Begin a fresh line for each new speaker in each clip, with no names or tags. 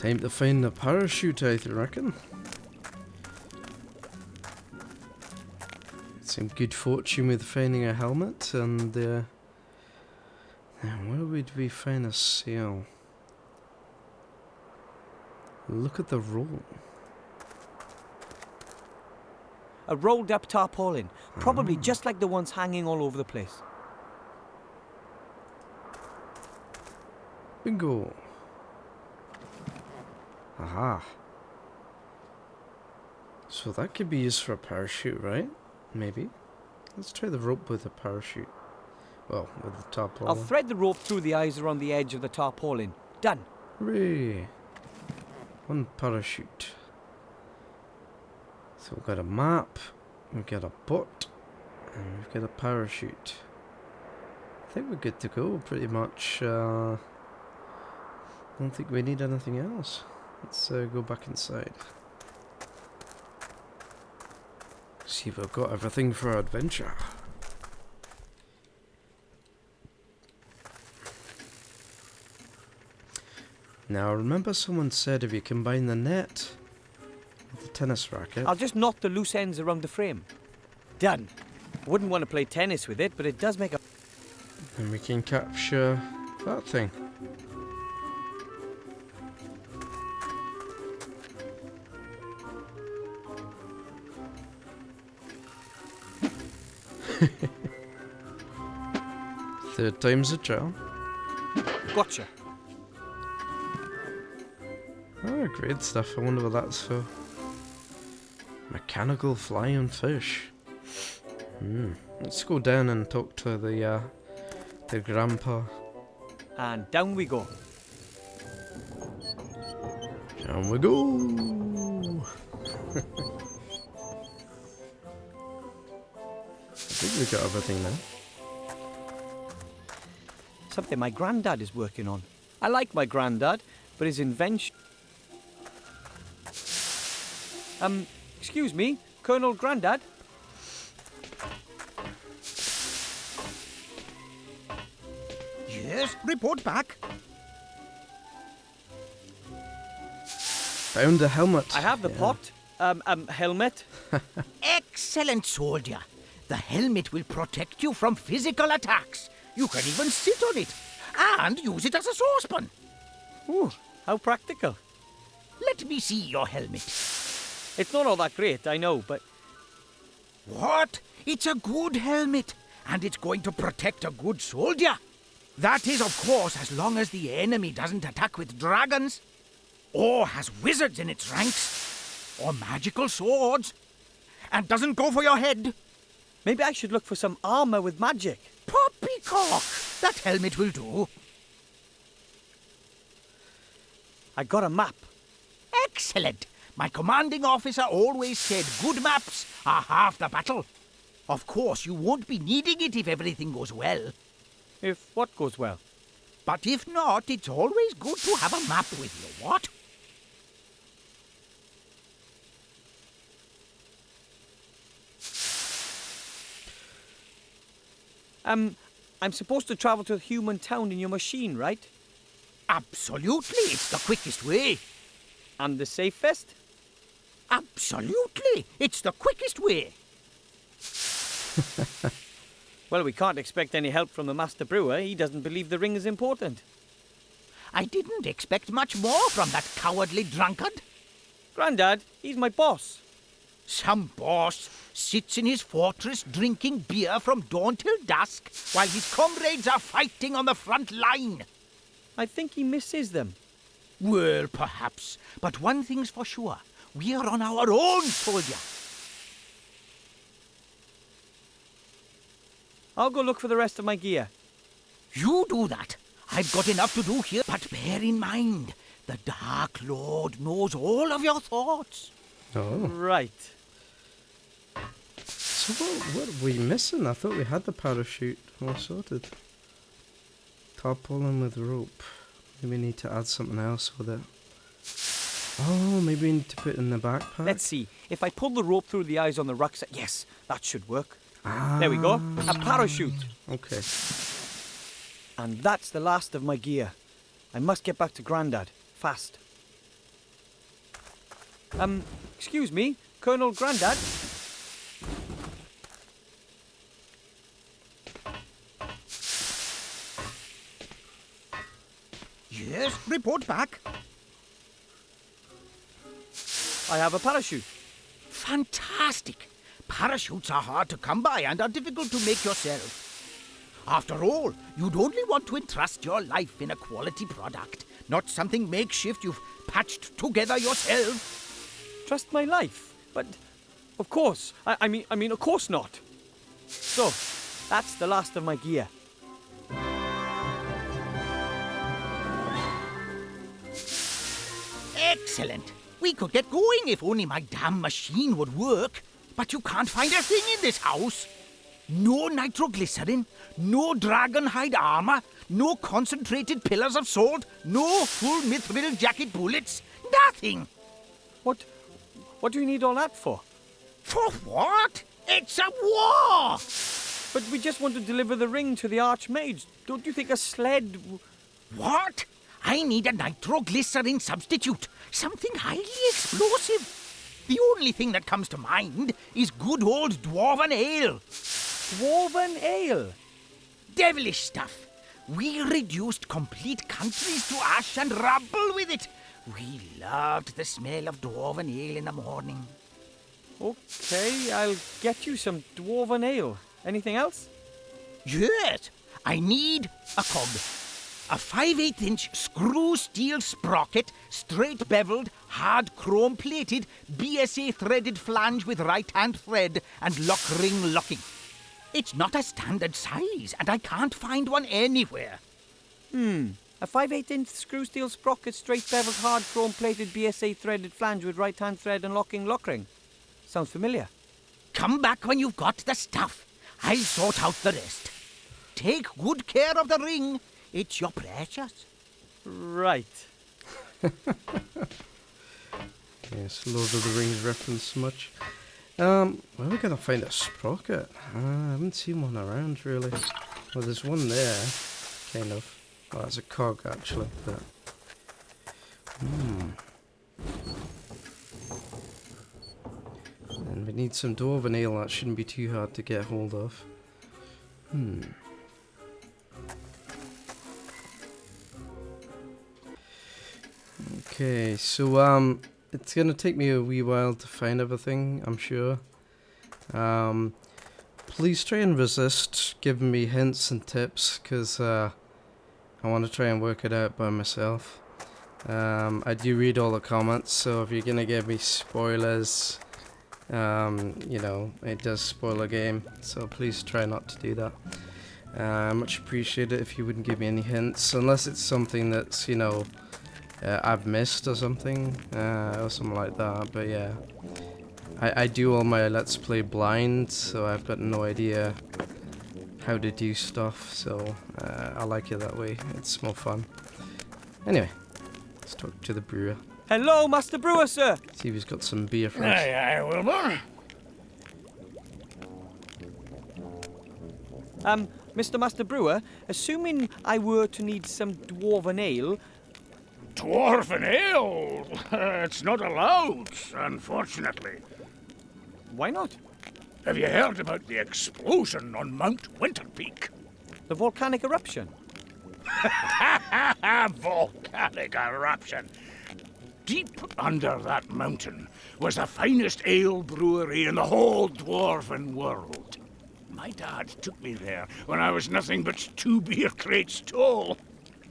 Time to find the parachute, I reckon. Some good fortune with finding a helmet, and where would we find a sail? Look at the roll.
A rolled up tarpaulin, probably just like the ones hanging all over the place.
Bingo. Aha. So that could be used for a parachute, right? Maybe. Let's try the rope with a parachute. Well, with the tarpaulin.
I'll thread the rope through the eyes around the edge of the tarpaulin. Done.
Hooray. One parachute. So we've got a map, we've got a boat, and we've got a parachute. I think we're good to go, pretty much. Don't think we need anything else. Let's go back inside. See if we've got everything for our adventure. Now, remember someone said if you combine the net with the tennis racket...
I'll just knot the loose ends around the frame. Done. Wouldn't want to play tennis with it, but it does make a...
And we can capture that thing. Third time's a charm.
Gotcha.
Oh, great stuff. I wonder what that's for. Mechanical flying fish. Let's go down and talk to the grandpa.
And down we go.
Down we go. I think we got everything now.
Something my granddad is working on. I like my granddad, but his invention... excuse me, Colonel Granddad?
Yes, report back.
Found a helmet.
I have the pot. Helmet.
Excellent, soldier. The helmet will protect you from physical attacks. You can even sit on it and use it as a saucepan.
Ooh, how practical.
Let me see your helmet.
It's not all that great, I know, but...
What? It's a good helmet, and it's going to protect a good soldier. That is, of course, as long as the enemy doesn't attack with dragons, or has wizards in its ranks, or magical swords, and doesn't go for your head.
Maybe I should look for some armor with magic.
Poppycock! That helmet will do.
I got a map.
Excellent! My commanding officer always said good maps are half the battle. Of course, you won't be needing it if everything goes well.
If what goes well?
But if not, it's always good to have a map with you, what?
I'm supposed to travel to a human town in your machine, right?
Absolutely, it's the quickest way.
And the safest?
Absolutely, it's the quickest way.
Well, we can't expect any help from the Master Brewer. He doesn't believe the ring is important.
I didn't expect much more from that cowardly drunkard.
Granddad, he's my boss.
Some boss sits in his fortress drinking beer from dawn till dusk while his comrades are fighting on the front line.
I think he misses them.
Well, perhaps. But one thing's for sure. We are on our own, soldier.
I'll go look for the rest of my gear.
You do that. I've got enough to do here. But bear in mind, the Dark Lord knows all of your thoughts.
Oh.
Right.
So what are we missing? I thought we had the parachute all sorted. Tarpaulin with rope. Maybe we need to add something else with it. Oh, maybe we need to put it in the backpack.
Let's see. If I pull the rope through the eyes on the rucksack... Yes, that should work.
Ah.
There we go. A parachute.
Okay.
And that's the last of my gear. I must get back to Granddad. Fast. Excuse me, Colonel Granddad?
Yes, report back.
I have a parachute.
Fantastic. Parachutes are hard to come by and are difficult to make yourself. After all, you'd only want to entrust your life in a quality product, not something makeshift you've patched together yourself.
Trust my life? But, of course. I mean, of course not. So, that's the last of my gear.
Excellent. We could get going if only my damn machine would work. But you can't find a thing in this house. No nitroglycerin, no dragon hide armor, no concentrated pillars of salt, no full mithril jacket bullets. Nothing.
What do you need all that for?
For what? It's a war!
But we just want to deliver the ring to the Archmage. Don't you think a sled...
What? I need a nitroglycerin substitute. Something highly explosive. The only thing that comes to mind is good old Dwarven ale.
Dwarven ale?
Devilish stuff. We reduced complete countries to ash and rubble with it. We loved the smell of Dwarven ale in the morning.
Okay, I'll get you some Dwarven ale. Anything else?
Yes, I need a cog. A 5/8-inch screw steel sprocket, straight beveled, hard chrome plated, BSA threaded flange with right-hand thread and lock ring locking. It's not a standard size, and I can't find one anywhere.
A 5/8-inch screw steel sprocket, straight beveled, hard chrome plated, BSA threaded flange with right-hand thread and locking lock ring. Sounds familiar.
Come back when you've got the stuff. I'll sort out the rest. Take good care of the ring. It's your precious.
Right.
Yes, Lord of the Rings reference much. Well, we gotta find a sprocket. I haven't seen one around really. Well, there's one there, kind of. Well, it's a cog actually, but. And we need some dwarven ale. That shouldn't be too hard to get hold of. Okay, so it's gonna take me a wee while to find everything, I'm sure. Please try and resist giving me hints and tips, because I want to try and work it out by myself. I do read all the comments, so if you're gonna give me spoilers, you know, it does spoil a game, so please try not to do that. Much appreciate it if you wouldn't give me any hints, unless it's something that's, you know, I've missed or something like that. But yeah, I do all my Let's Play blind, so I've got no idea how to do stuff, so I like it that way. It's more fun. Anyway, let's talk to the brewer.
Hello, Master Brewer, sir.
See if he's got some beer for us.
Aye, Wilbur.
Mr. Master Brewer, assuming I were to need some Dwarven ale...
Dwarven ale? It's not allowed, unfortunately.
Why not?
Have you heard about the explosion on Mount Winterpeak?
The volcanic eruption?
Volcanic eruption. Deep under that mountain was the finest ale brewery in the whole Dwarven world. My dad took me there when I was nothing but 2 beer crates tall.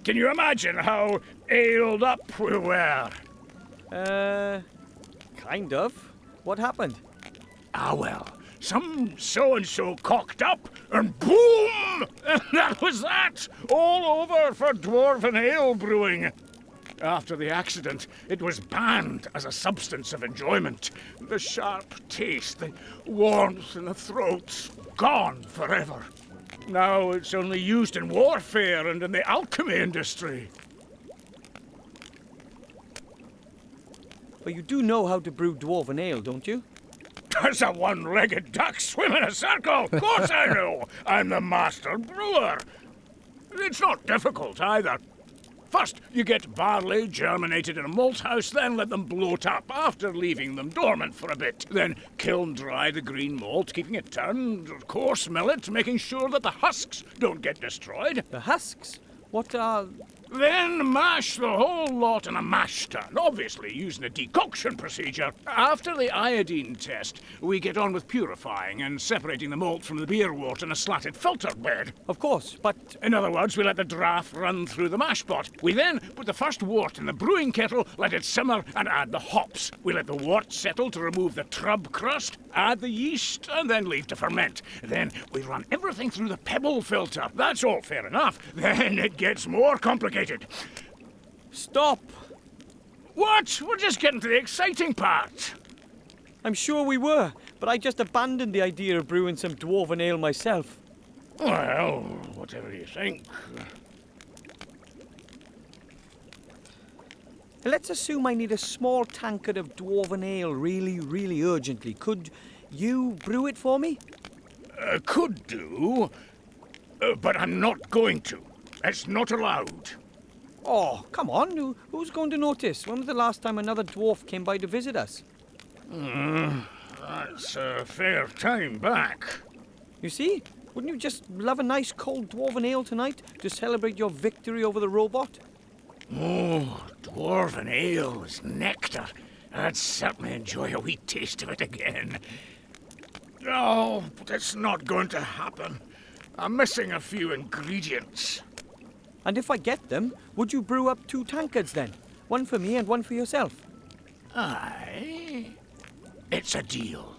Can you imagine how aled up we were?
Kind of. What happened?
Ah, well, some so-and-so cocked up, and boom! And that was that! All over for Dwarven ale brewing. After the accident, it was banned as a substance of enjoyment. The sharp taste, the warmth in the throat, gone forever. Now it's only used in warfare and in the alchemy industry.
But you do know how to brew Dwarven ale, don't you?
Does a one-legged duck swim in a circle? Of course I know. I'm the master brewer. It's not difficult either. First, you get barley germinated in a malt house, then let them bloat up after leaving them dormant for a bit. Then kiln dry the green malt, keeping it turned, coarse mill it, making sure that the husks don't get destroyed.
The husks? What are...
Then mash the whole lot in a mash tun, obviously using a decoction procedure. After the iodine test, we get on with purifying and separating the malt from the beer wort in a slatted filter bed.
Of course, but...
In other words, we let the draft run through the mash pot. We then put the first wort in the brewing kettle, let it simmer, and add the hops. We let the wort settle to remove the trub crust, add the yeast, and then leave to ferment. Then we run everything through the pebble filter. That's all fair enough. Then it gets more complicated.
Stop!
What? We're just getting to the exciting part.
I'm sure we were, but I just abandoned the idea of brewing some dwarven ale myself.
Well, whatever you think.
Let's assume I need a small tankard of dwarven ale really, really urgently. Could you brew it for me?
Could do, but I'm not going to. It's not allowed.
Oh, come on. Who's going to notice? When was the last time another dwarf came by to visit us?
That's a fair time back.
You see? Wouldn't you just love a nice cold dwarven ale tonight to celebrate your victory over the robot?
Oh, dwarven ale is nectar. I'd certainly enjoy a wee taste of it again. Oh, but it's not going to happen. I'm missing a few ingredients.
And if I get them, would you brew up 2 tankards then? One for me and one for yourself.
Aye. It's a deal.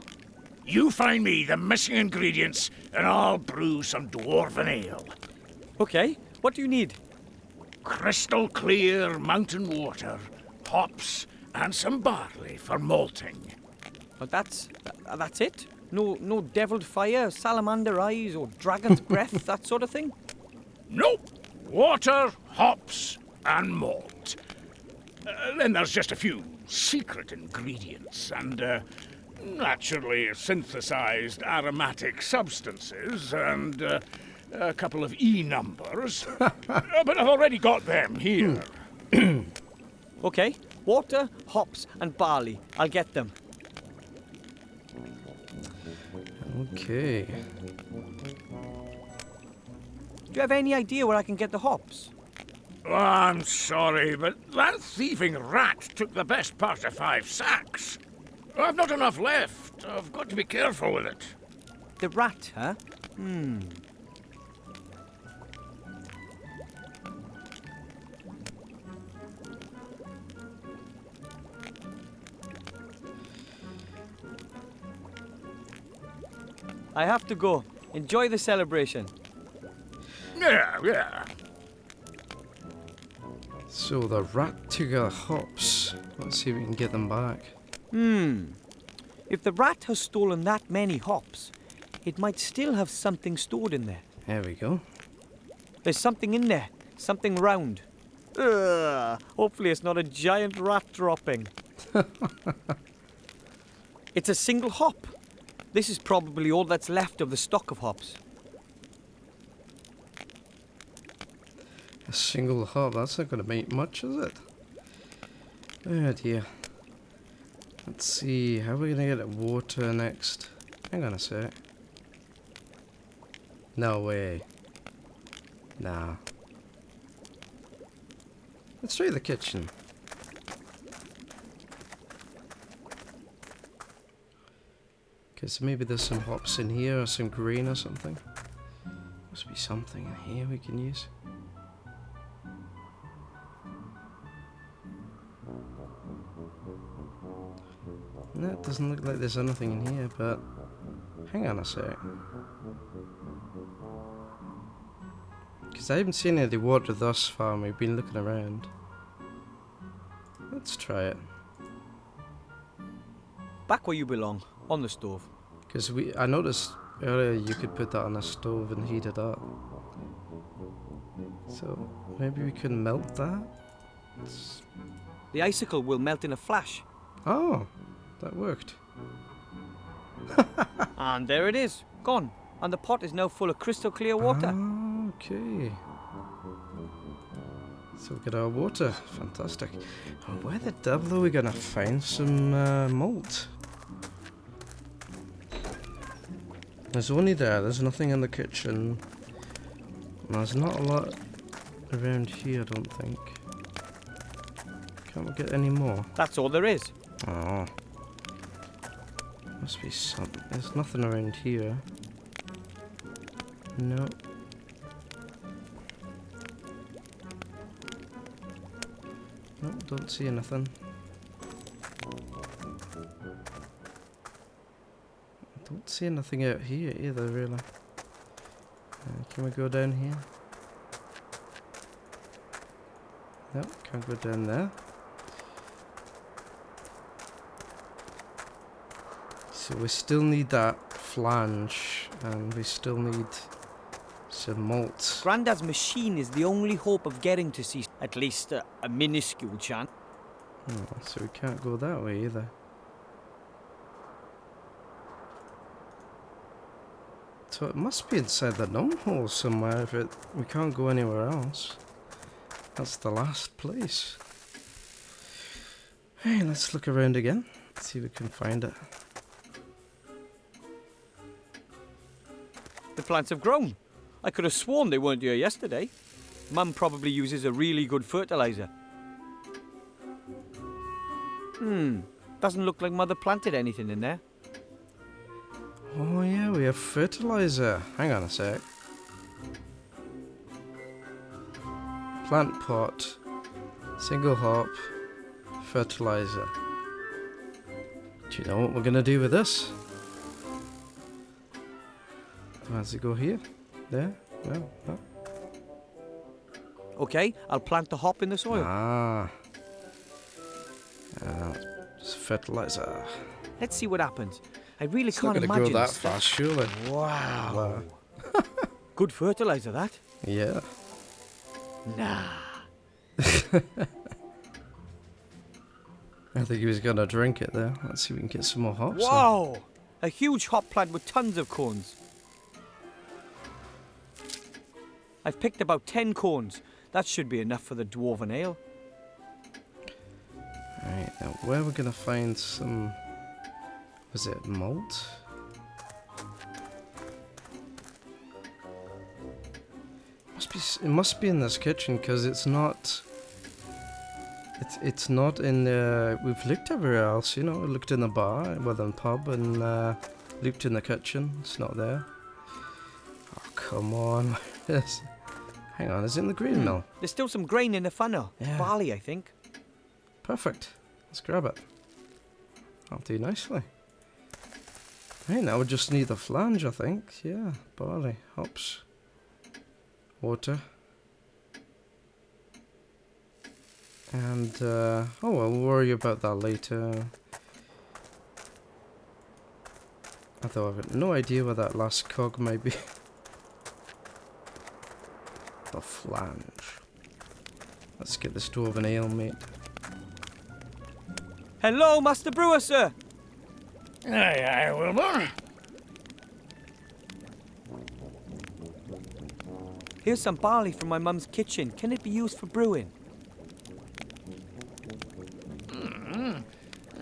You find me the missing ingredients, and I'll brew some dwarven ale.
Okay, what do you need?
Crystal clear mountain water, hops, and some barley for malting.
Well, that's it? No deviled fire, salamander eyes, or dragon's breath, that sort of thing?
Nope. Water, hops, and malt. Then there's just a few secret ingredients and naturally synthesized aromatic substances and a couple of E numbers. But I've already got them here.
Okay, water, hops, and barley. I'll get them.
Okay.
Do you have any idea where I can get the hops?
Oh, I'm sorry, but that thieving rat took the best part of 5 sacks. I've not enough left. I've got to be careful with it.
The rat, huh? I have to go. Enjoy the celebration.
Yeah.
So the rat took our hops. Let's see if we can get them back.
If the rat has stolen that many hops, it might still have something stored in there.
There we go.
There's something in there. Something round. Ugh, hopefully it's not a giant rat dropping. It's a single hop. This is probably all that's left of the stock of hops.
A single hop, that's not going to make much, is it? Oh dear. Let's see, how are we going to get water next? Hang on a sec. No way. Nah. Let's try the kitchen. Because maybe there's some hops in here or some grain or something. Must be something in here we can use. No, it doesn't look like there's anything in here, but hang on a sec. Because I haven't seen any water thus far and we've been looking around. Let's try it.
Back where you belong, on the stove.
Because I noticed earlier you could put that on a stove and heat it up. So maybe we can melt that?
The icicle will melt in a flash.
Oh, that worked.
And there it is, gone. And the pot is now full of crystal clear water.
Okay. So we get our water. Fantastic. Oh, where the devil are we gonna find some malt? There's only there. There's nothing in the kitchen. There's not a lot around here, I don't think. Can't we get any more?
That's all there is.
Oh. Must be some. There's nothing around here. No. Nope, don't see anything. Don't see anything out here either, really. Can we go down here? Nope, can't go down there. So we still need that flange, and we still need some malt.
Granddad's machine is the only hope of getting to see at least a minuscule chance.
Oh, so we can't go that way either. So it must be inside the gnome hole somewhere if we can't go anywhere else. That's the last place. Hey, let's look around again. See if we can find it.
The plants have grown. I could have sworn they weren't here yesterday. Mum probably uses a really good fertilizer. Doesn't look like Mother planted anything in there.
Oh yeah, we have fertilizer. Hang on a sec. Plant pot, single hop, fertilizer. Do you know what we're gonna do with this? Does it go here? There? No? No?
Okay, I'll plant the hop in the soil.
Just fertilizer.
Let's see what happens. I really
It's
can't
not gonna
imagine.
grow that fast, surely.
Wow. Good fertilizer, that.
Yeah.
Nah.
I think he was gonna drink it there. Let's see if we can get some more hops.
Wow! A huge hop plant with tons of cones. I've picked about 10 cones. That should be enough for the Dwarven Ale.
Alright, now where are we gonna find some... Was it malt? It must be in this kitchen because it's not... It's not in the... We've looked everywhere else, you know. We looked in the bar, well, in the pub, and looked in the kitchen. It's not there. Oh, come on. Yes. Hang on, is it in the grain mill?
There's still some grain in the funnel.
Yeah.
Barley, I think.
Perfect. Let's grab it. That'll do nicely. Right, now we just need the flange, I think. Yeah, barley, hops, water. And, oh, we'll worry about that later. Although I've got no idea where that last cog might be. The flange. Let's get this Dwarven Ale, mate.
Hello, Master Brewer, sir.
Aye, Wilbur.
Here's some barley from my mum's kitchen. Can it be used for brewing?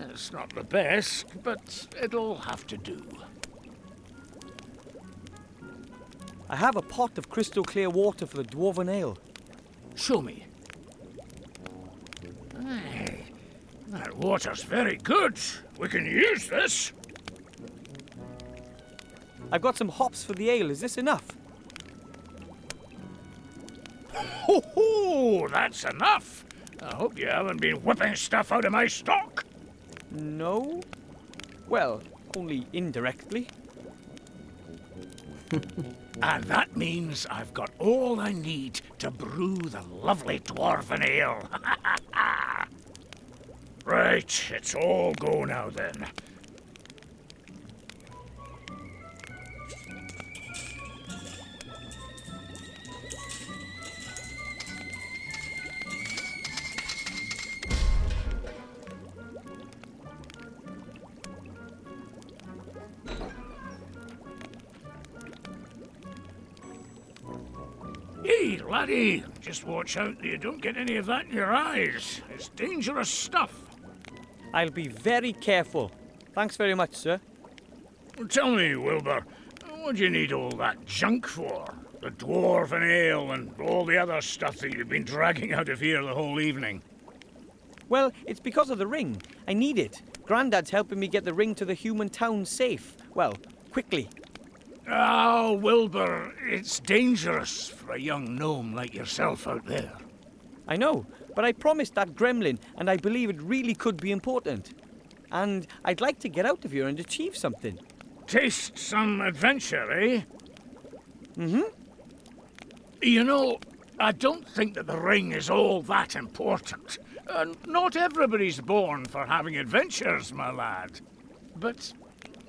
It's not the best, but it'll have to do.
I have a pot of crystal clear water for the Dwarven Ale.
Show me. Aye, that water's very good. We can use this.
I've got some hops for the ale. Is this enough?
Ho ho! That's enough. I hope you haven't been whipping stuff out of my stock.
No. Well, only indirectly.
And that means I've got all I need to brew the lovely Dwarven Ale. Right, it's all go now then. Hey, laddie, just watch out that you don't get any of that in your eyes. It's dangerous stuff.
I'll be very careful. Thanks very much, sir.
Tell me, Wilbur, what do you need all that junk for? The Dwarven Ale and all the other stuff that you've been dragging out of here the whole evening.
Well, it's because of the ring. I need it. Granddad's helping me get the ring to the human town safe. Well, quickly.
Oh, Wilbur, it's dangerous for a young gnome like yourself out there.
I know, but I promised that gremlin, and I believe it really could be important. And I'd like to get out of here and achieve something.
Taste some adventure, eh?
Mm-hmm.
You know, I don't think that the ring is all that important. Not everybody's born for having adventures, my lad. But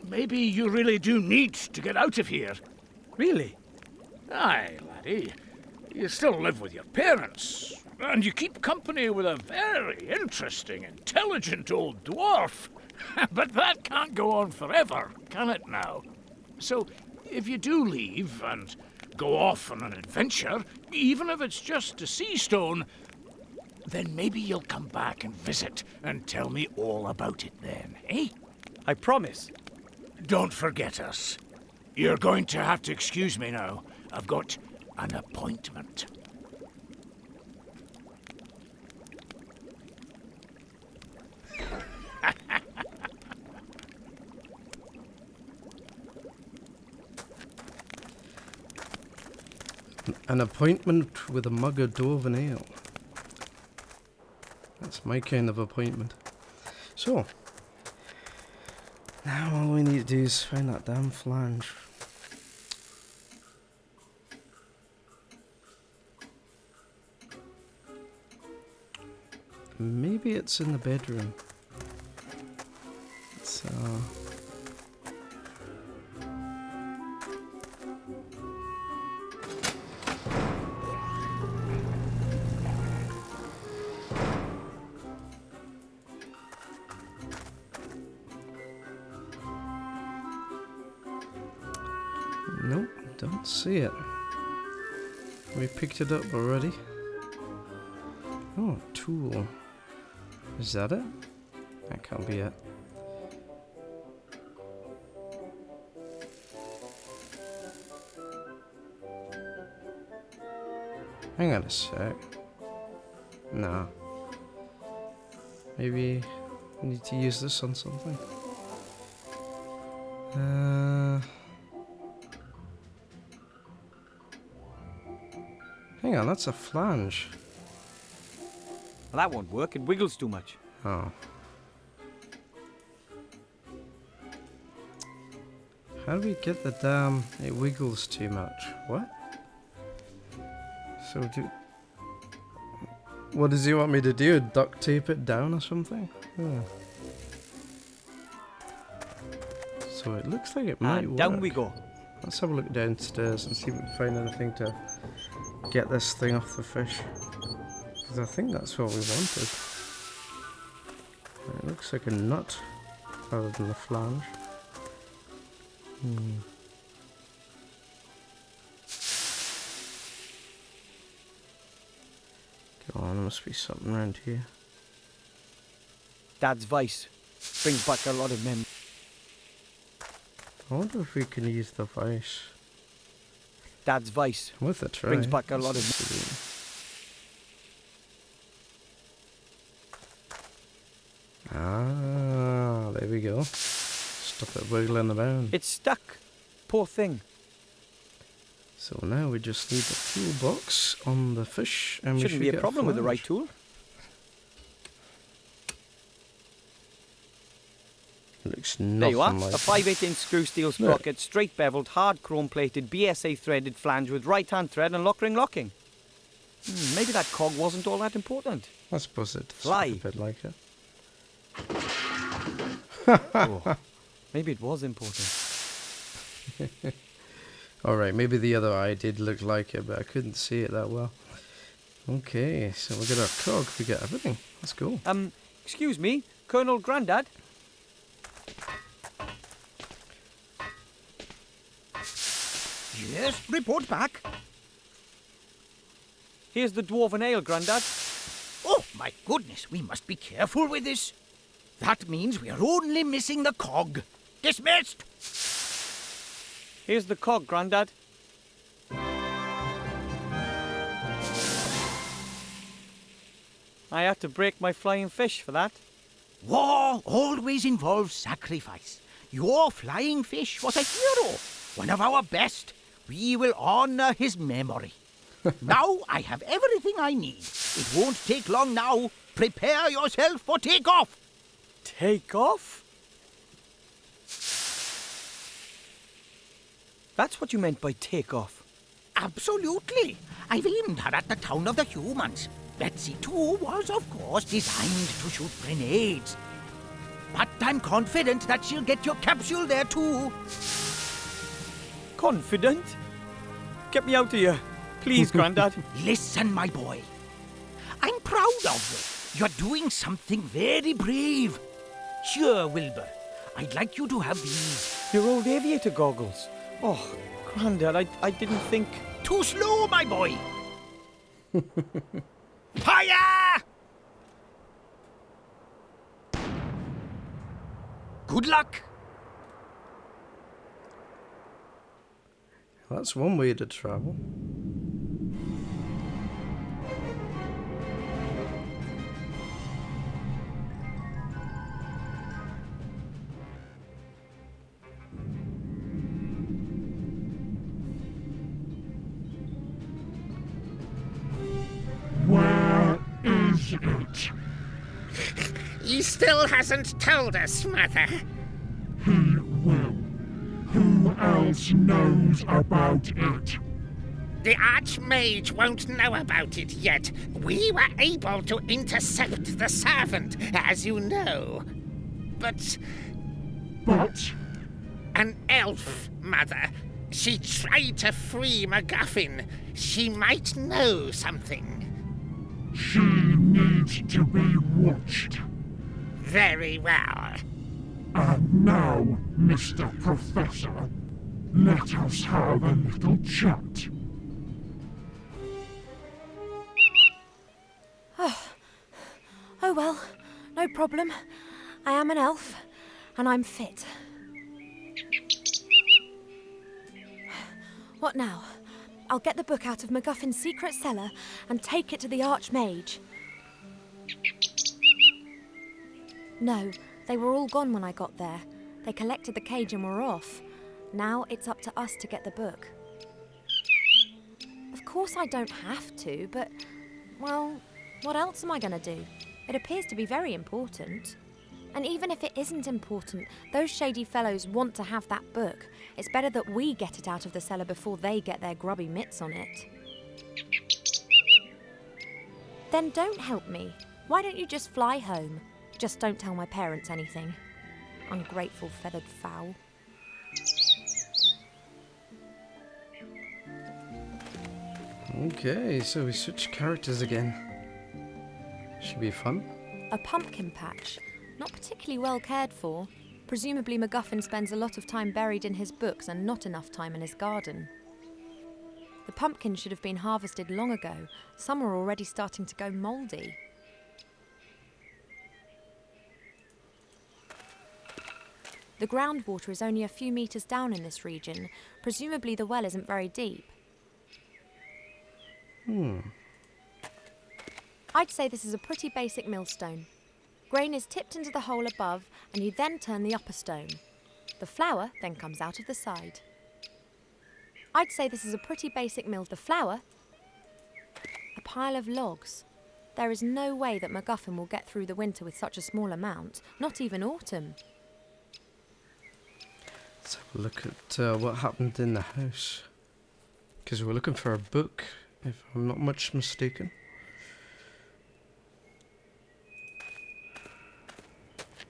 maybe you really do need to get out of here.
Really?
Aye, laddie. You still live with your parents, and you keep company with a very interesting, intelligent old dwarf. But that can't go on forever, can it now? So, if you do leave and go off on an adventure, even if it's just to Seastone, then maybe you'll come back and visit and tell me all about it then, eh?
I promise.
Don't forget us. You're going to have to excuse me now. I've got an appointment.
An appointment with a mug of Dwarven Ale. That's my kind of appointment. So, now all we need to do is find that damn flange. Maybe it's in the bedroom. It's nope, don't see it. We picked it up already. Oh, tool. Is that it? That can't be it. Hang on a sec. Nah. Maybe I need to use this on something. Hang on, that's a flange.
Well, that won't work. It wiggles too much.
Oh. How do we get the damn... It wiggles too much. What? So do... What does he want me to do? Duct tape it down or something? Oh. So it looks like it might work.
Down we go.
Let's have a look downstairs and see if we can find anything to get this thing off the fish. Because I think that's what we wanted. It looks like a nut rather than a flange. Come on, there must be something around here.
Dad's vice brings back a lot of memories.
I wonder if we can use the vice.
Dad's vice
With a try.
brings back a lot of...
Ah, there we go. Stop it wiggling about.
It's stuck. Poor thing.
So now we just need the toolbox on the fish, and we
Shouldn't
should
be a
get
problem with the right
flange.
tool.
Looks
There
nothing
you are.
like
A 5/8" screw steel sprocket, straight beveled, hard chrome plated, BSA threaded flange with right hand thread and lock ring locking. Maybe that cog wasn't all that important.
I suppose it's
Fly.
a bit like it.
Oh, maybe it was important.
Alright, maybe the other eye did look like it, but I couldn't see it that well. Okay, so we got our cog, we got everything. Let's go.
Excuse me, Colonel Granddad?
Yes, report back.
Here's the Dwarven Ale, Grandad.
Oh, my goodness, we must be careful with this. That means we're only missing the cog. Dismissed!
Here's the cog, Grandad. I had to break my flying fish for that.
War always involves sacrifice. Your flying fish was a hero, one of our best. We will honor his memory. Now I have everything I need. It won't take long now. Prepare yourself for takeoff.
Take off? That's what you meant by take off.
Absolutely. I've aimed her at the town of the humans. Betsy, too, was, of course, designed to shoot grenades. But I'm confident that she'll get your capsule there, too.
Confident? Get me out of here. Please, Grandad.
Listen, my boy. I'm proud of you. You're doing something very brave. Sure, Wilbur. I'd like you to have these.
Your old aviator goggles. Oh, Grandad, I didn't think...
Too slow, my boy. Fire! Good luck.
That's one way to travel.
Where is it?
He still hasn't told us, Mother.
He will. Who else knows about it?
The Archmage won't know about it yet. We were able to intercept the servant, as you know. But an elf, Mother. She tried to free MacGuffin. She might know something.
She needs to be watched.
Very well.
And now, Mr. Professor, let us have a little chat.
Oh well, no problem. I am an elf, and I'm fit. What now? I'll get the book out of MacGuffin's secret cellar and take it to the Archmage. No, they were all gone when I got there. They collected the cage and were off. Now it's up to us to get the book. Of course I don't have to, but, well, what else am I going to do? It appears to be very important. And even if it isn't important, those shady fellows want to have that book. It's better that we get it out of the cellar before they get their grubby mitts on it. Then don't help me. Why don't you just fly home? Just don't tell my parents anything. Ungrateful feathered fowl.
Okay, so we switch characters again. Should be fun.
A pumpkin patch. Not particularly well cared for. Presumably MacGuffin spends a lot of time buried in his books and not enough time in his garden. The pumpkins should have been harvested long ago. Some are already starting to go mouldy. The groundwater is only a few metres down in this region. Presumably the well isn't very deep. I'd say this is a pretty basic millstone. Grain is tipped into the hole above, and you then turn the upper stone. The flour then comes out of the side. I'd say this is a pretty basic mill. The flour, a pile of logs. There is no way that MacGuffin will get through the winter with such a small amount, not even autumn.
Let's have a look at what happened in the house. Because we're looking for a book, if I'm not much mistaken.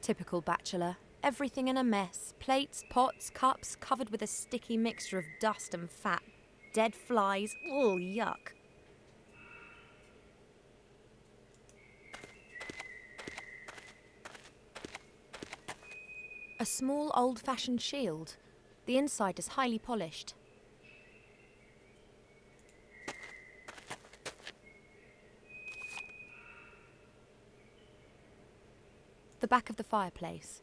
Typical bachelor. Everything in a mess. Plates, pots, cups, covered with a sticky mixture of dust and fat. Dead flies. Oh, yuck. A small old-fashioned shield. The inside is highly polished. The back of the fireplace.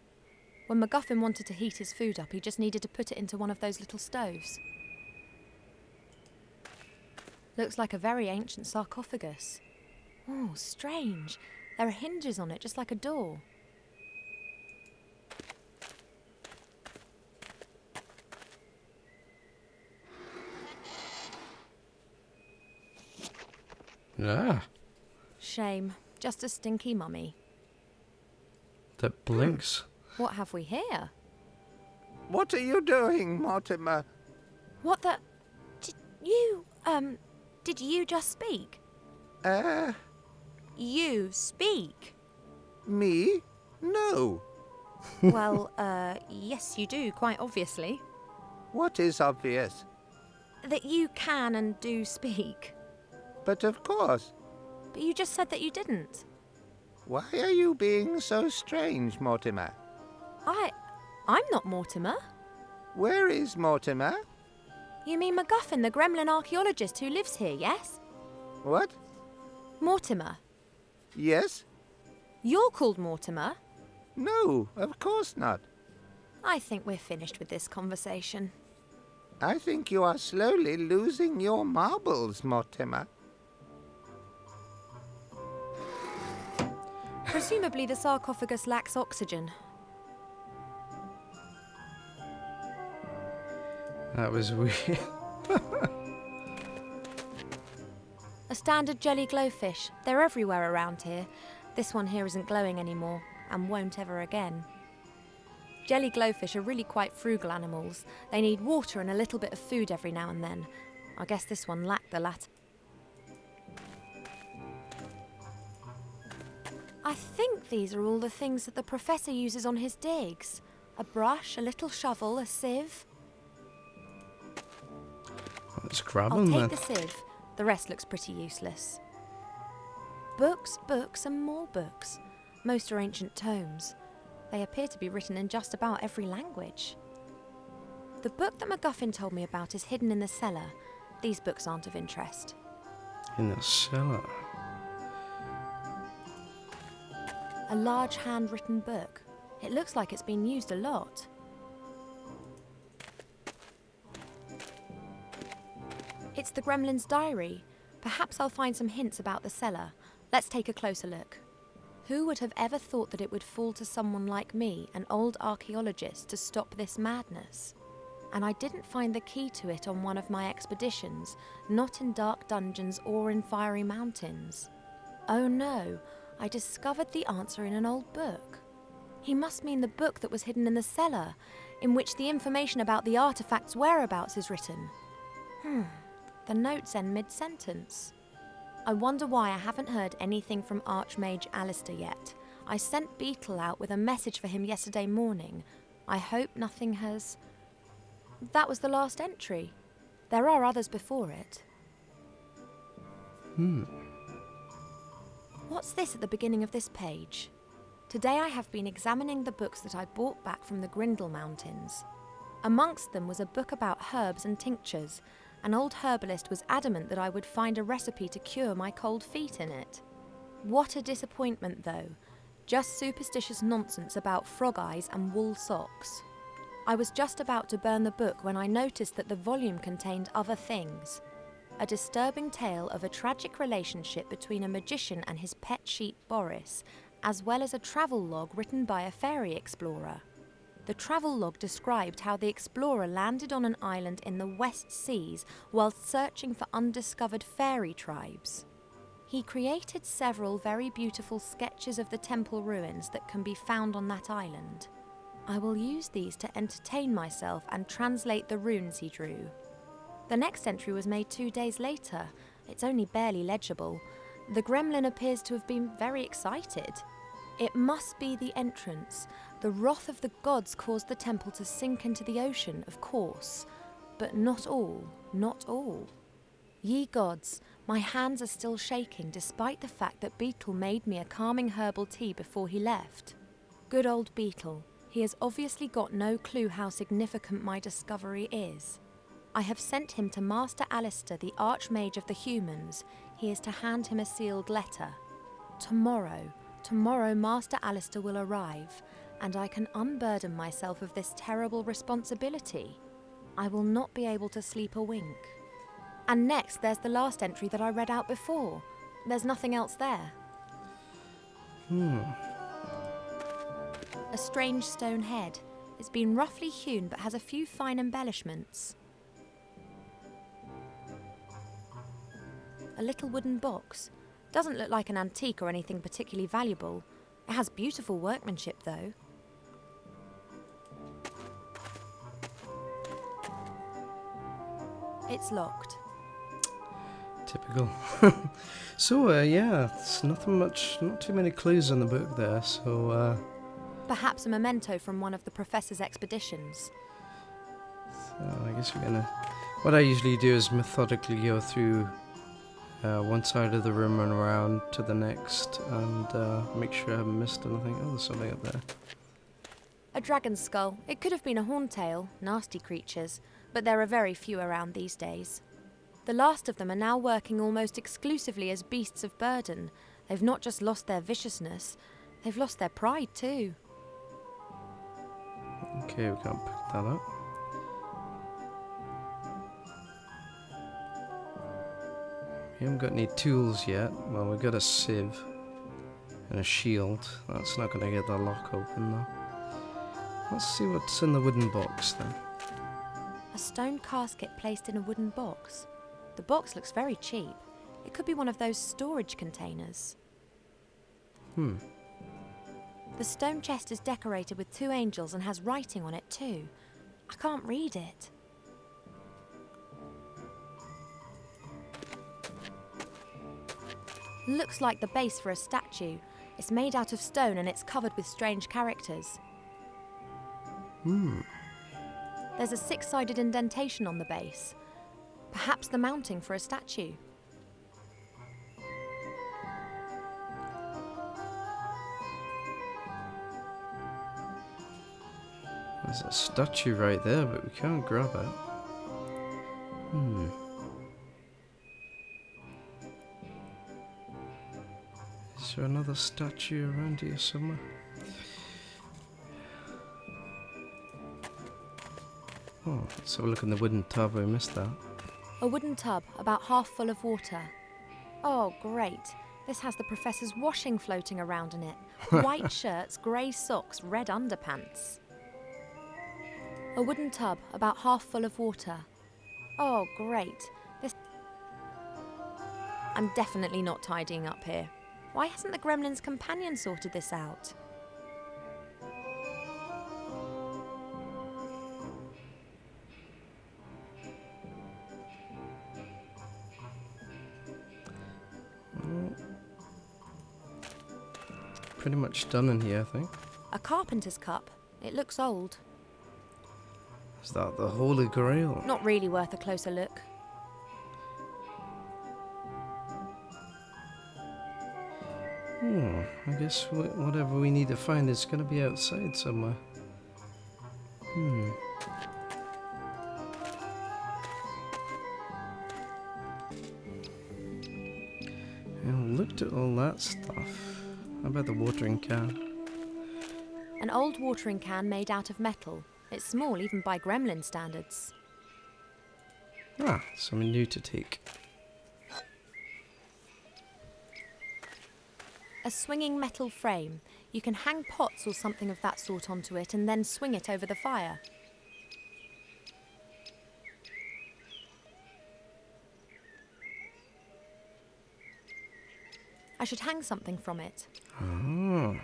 When MacGuffin wanted to heat his food up, he just needed to put it into one of those little stoves. Looks like a very ancient sarcophagus. Oh, strange. There are hinges on it, just like a door.
Ah,
Shame. Just a stinky mummy.
that blinks.
What have we here?
What are you doing, Mortimer?
What the... Did you just speak? You speak?
Me? No.
Well, yes you do, quite obviously.
What is obvious?
That you can and do speak.
But of course.
But you just said that you didn't.
Why are you being so strange, Mortimer?
I'm not Mortimer.
Where is Mortimer?
You mean MacGuffin, the gremlin archaeologist who lives here, yes?
What?
Mortimer.
Yes?
You're called Mortimer?
No, of course not.
I think we're finished with this conversation.
I think you are slowly losing your marbles, Mortimer.
Presumably the sarcophagus lacks oxygen.
That was weird.
A standard jelly glowfish. They're everywhere around here. This one here isn't glowing anymore, and won't ever again. Jelly glowfish are really quite frugal animals. They need water and a little bit of food every now and then. I guess this one lacked the latter. I think these are all the things that the professor uses on his digs. A brush, a little shovel, a sieve.
Let's grab
I'll
them
take
then.
the sieve. The rest looks pretty useless. Books, books and more books. Most are ancient tomes. They appear to be written in just about every language. The book that MacGuffin told me about is hidden in the cellar. These books aren't of interest.
In the cellar.
A large handwritten book. It looks like it's been used a lot. It's the gremlin's diary. Perhaps I'll find some hints about the cellar. Let's take a closer look. Who would have ever thought that it would fall to someone like me, an old archaeologist, to stop this madness? And I didn't find the key to it on one of my expeditions, not in dark dungeons or in fiery mountains. Oh no, I discovered the answer in an old book. He must mean the book that was hidden in the cellar, in which the information about the artifact's whereabouts is written. The notes end mid-sentence. I wonder why I haven't heard anything from Archmage Alistair yet. I sent Beetle out with a message for him yesterday morning. I hope nothing has... That was the last entry. There are others before it. What's this at the beginning of this page? Today I have been examining the books that I brought back from the Grindle Mountains. Amongst them was a book about herbs and tinctures. An old herbalist was adamant that I would find a recipe to cure my cold feet in it. What a disappointment, though. Just superstitious nonsense about frog eyes and wool socks. I was just about to burn the book when I noticed that the volume contained other things. A disturbing tale of a tragic relationship between a magician and his pet sheep Boris, as well as a travel log written by a fairy explorer. The travel log described how the explorer landed on an island in the West Seas whilst searching for undiscovered fairy tribes. He created several very beautiful sketches of the temple ruins that can be found on that island. I will use these to entertain myself and translate the runes he drew. The next entry was made 2 days later. It's only barely legible. The gremlin appears to have been very excited. It must be the entrance. The wrath of the gods caused the temple to sink into the ocean, of course. But not all, not all. Ye gods, my hands are still shaking despite the fact that Beetle made me a calming herbal tea before he left. Good old Beetle, he has obviously got no clue how significant my discovery is. I have sent him to Master Alistair, the Archmage of the Humans. He is to hand him a sealed letter. Tomorrow, Tomorrow Master Alistair will arrive, and I can unburden myself of this terrible responsibility. I will not be able to sleep a wink. And next, there's the last entry that I read out before. There's nothing else there. A strange stone head. It's been roughly hewn but has a few fine embellishments. A little wooden box. Doesn't look like an antique or anything particularly valuable. It has beautiful workmanship though. It's locked.
Typical. So, yeah, it's nothing much, not too many clues in the book there, so,
Perhaps a memento from one of the Professor's expeditions.
so I guess we're gonna... What I usually do is methodically go through one side of the room and around to the next, and make sure I haven't missed anything. Oh, there's something up there.
A dragon's skull. It could have been a horntail, nasty creatures, but there are very few around these days. The last of them are now working almost exclusively as beasts of burden. They've not just lost their viciousness, they've lost their pride too.
Okay, we can't pick that up. We haven't got any tools yet. Well, we've got a sieve and a shield. That's not going to get the lock open though. Let's see what's in the wooden box then.
A stone casket placed in a wooden box. The box looks very cheap. It could be one of those storage containers. The stone chest is decorated with 2 angels and has writing on it too. I can't read it. Looks like the base for a statue. It's made out of stone and it's covered with strange characters. There's a 6-sided indentation on the base. Perhaps the mounting for a statue.
There's a statue right there, but we can't grab it. Is there another statue around here somewhere? Oh, let's have a look in the wooden tub. I missed that.
A wooden tub about half full of water. Oh, great. This has the Professor's washing floating around in it. White shirts, grey socks, red underpants. A wooden tub about half full of water. Oh, great. I'm definitely not tidying up here. Why hasn't the gremlin's companion sorted this out?
Pretty much done in here, I think.
A carpenter's cup. It looks old.
Is that the Holy Grail?
Not really worth a closer look.
I guess whatever we need to find is going to be outside somewhere. I looked at all that stuff. How about the watering can?
An old watering can made out of metal. It's small even by gremlin standards.
Ah, something new to take.
A swinging metal frame. You can hang pots or something of that sort onto it and then swing it over the fire. I should hang something from it.
Oh.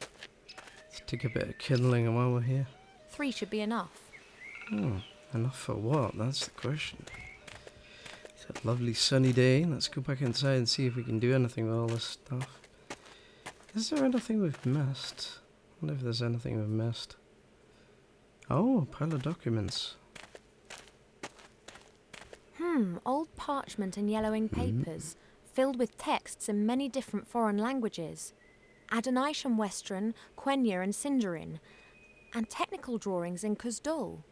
Let's take a bit of kindling while we're here.
3 should be enough.
Enough for what? That's the question. It's a lovely sunny day. Let's go back inside and see if we can do anything with all this stuff. Is there anything we've missed? I wonder if there's anything we've missed. Oh, a pile of documents.
Old parchment and yellowing papers, filled with texts in many different foreign languages. Adonisham Western, Quenya and Sindarin, and technical drawings in Kuzdul.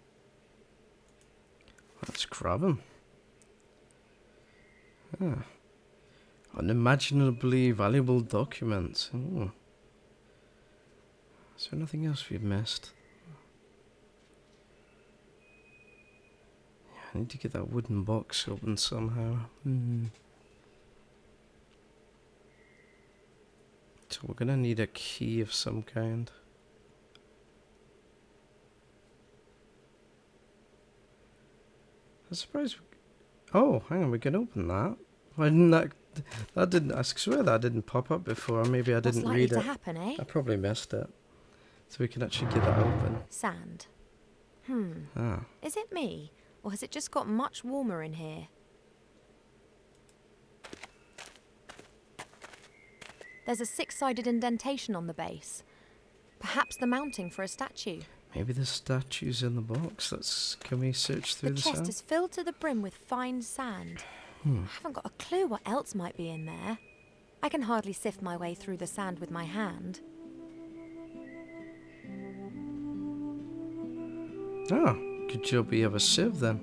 Let's grab them. Unimaginably valuable documents. Ooh. Is there nothing else we've missed? Yeah, I need to get that wooden box open somehow. So we're gonna need a key of some kind. I'm surprised. Oh, hang on, we can open that. Why didn't that? That didn't. I swear that didn't pop up before. Maybe I didn't read it.
What's likely to happen, eh?
I probably missed it. So we can actually get that open.
Sand.
Ah.
Is it me, or has it just got much warmer in here? There's a 6-sided indentation on the base. Perhaps the mounting for a statue.
Maybe the statue's in the box. Can we search through the
The chest
sand?
is filled to the brim with fine sand. I haven't got a clue what else might be in there. I can hardly sift my way through the sand with my hand.
Ah, good job we have a sieve then.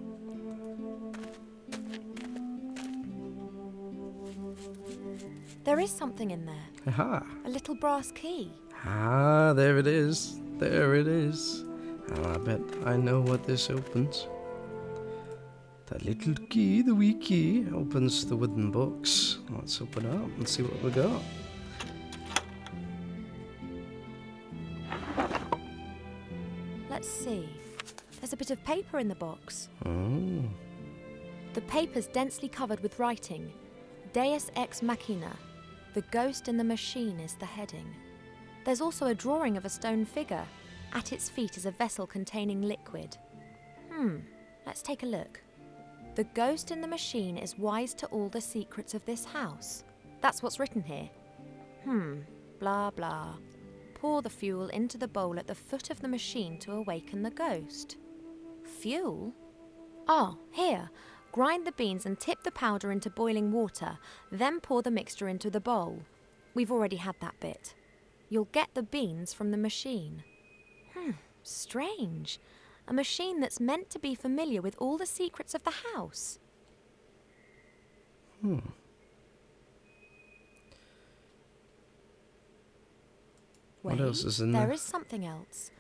There is something in there.
Aha.
A little brass key.
Ah, there it is. There it is. Oh, I bet I know what this opens. That little key, the wee key, opens the wooden box. Let's open it up and see what we got.
Let's see. There's a bit of paper in the box.
Oh.
The paper's densely covered with writing. Deus ex machina. The ghost in the machine is the heading. There's also a drawing of a stone figure. At its feet is a vessel containing liquid. Let's take a look. The ghost in the machine is wise to all the secrets of this house. That's what's written here. Blah blah. Pour the fuel into the bowl at the foot of the machine to awaken the ghost. Fuel? Oh, here. Grind the beans and tip the powder into boiling water, then pour the mixture into the bowl. We've already had that bit. You'll get the beans from the machine. Strange. A machine that's meant to be familiar with all the secrets of the house.
What else is in
there
there?
is something else.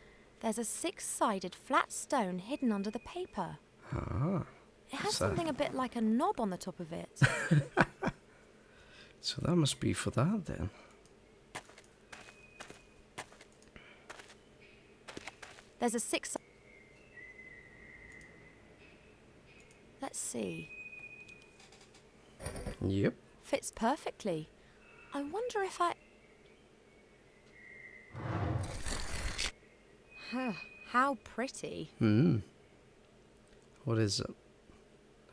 There's a 6-sided flat stone hidden under the paper.
Ah.
It has
What's that?
something a bit like a knob on the top of it.
So that must be for that then.
There's a 6... Let's see.
Yep.
Fits perfectly. I wonder if I... How pretty.
What is it?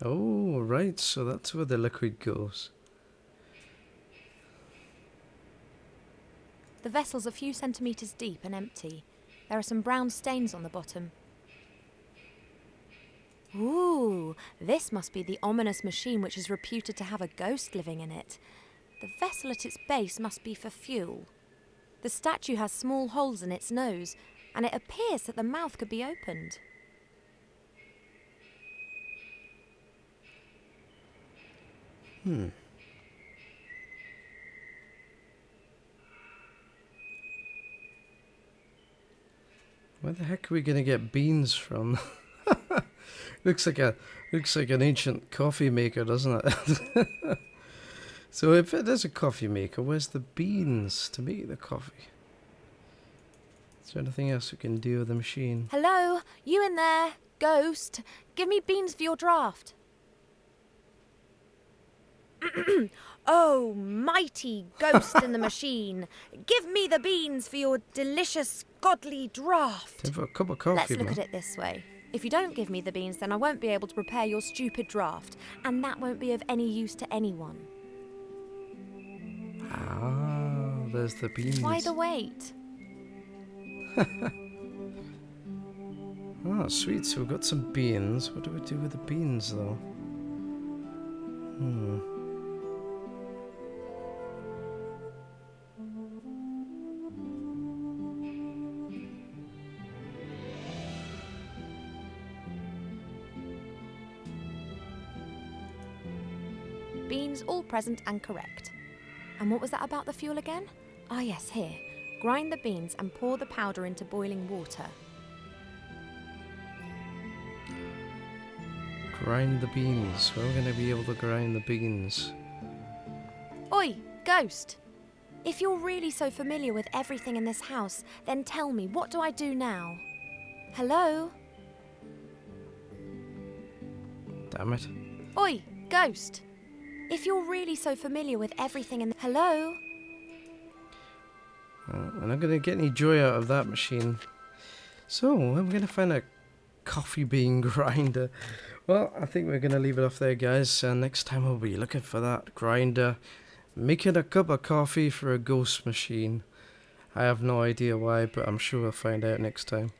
Oh, right. So that's where the liquid goes.
The vessel's a few centimetres deep and empty. There are some brown stains on the bottom. Ooh, this must be the ominous machine which is reputed to have a ghost living in it. The vessel at its base must be for fuel. The statue has small holes in its nose, and it appears that the mouth could be opened.
Where the heck are we gonna get beans from? looks like an ancient coffee maker, doesn't it? So if it is a coffee maker, where's the beans to make the coffee? Is there anything else we can do with the machine?
Hello, you in there? Ghost, give me beans for your draft. Oh, mighty ghost in the machine, give me the beans for your delicious, godly draft.
Time for a cup of coffee,
Let's look
man.
at it this way. If you don't give me the beans, then I won't be able to prepare your stupid draft, and that won't be of any use to anyone.
Ah, there's the beans.
Why the wait?
Oh, sweet. So we've got some beans. What do we do with the beans, though?
beans all present and correct. And what was that about the fuel again? Ah yes, here. Grind the beans and pour the powder into boiling water.
Grind the beans. We're going to be able to grind the beans.
Oi, ghost! If you're really so familiar with everything in this house, then tell me, what do I do now? Hello?
Damn it.
Oi, ghost! If you're really so familiar with everything in... Hello?
We're not going to get any joy out of that machine. So, I'm going to find a coffee bean grinder. Well, I think we're going to leave it off there, guys. Next time we'll be looking for that grinder. Making a cup of coffee for a ghost machine. I have no idea why, but I'm sure we'll find out next time.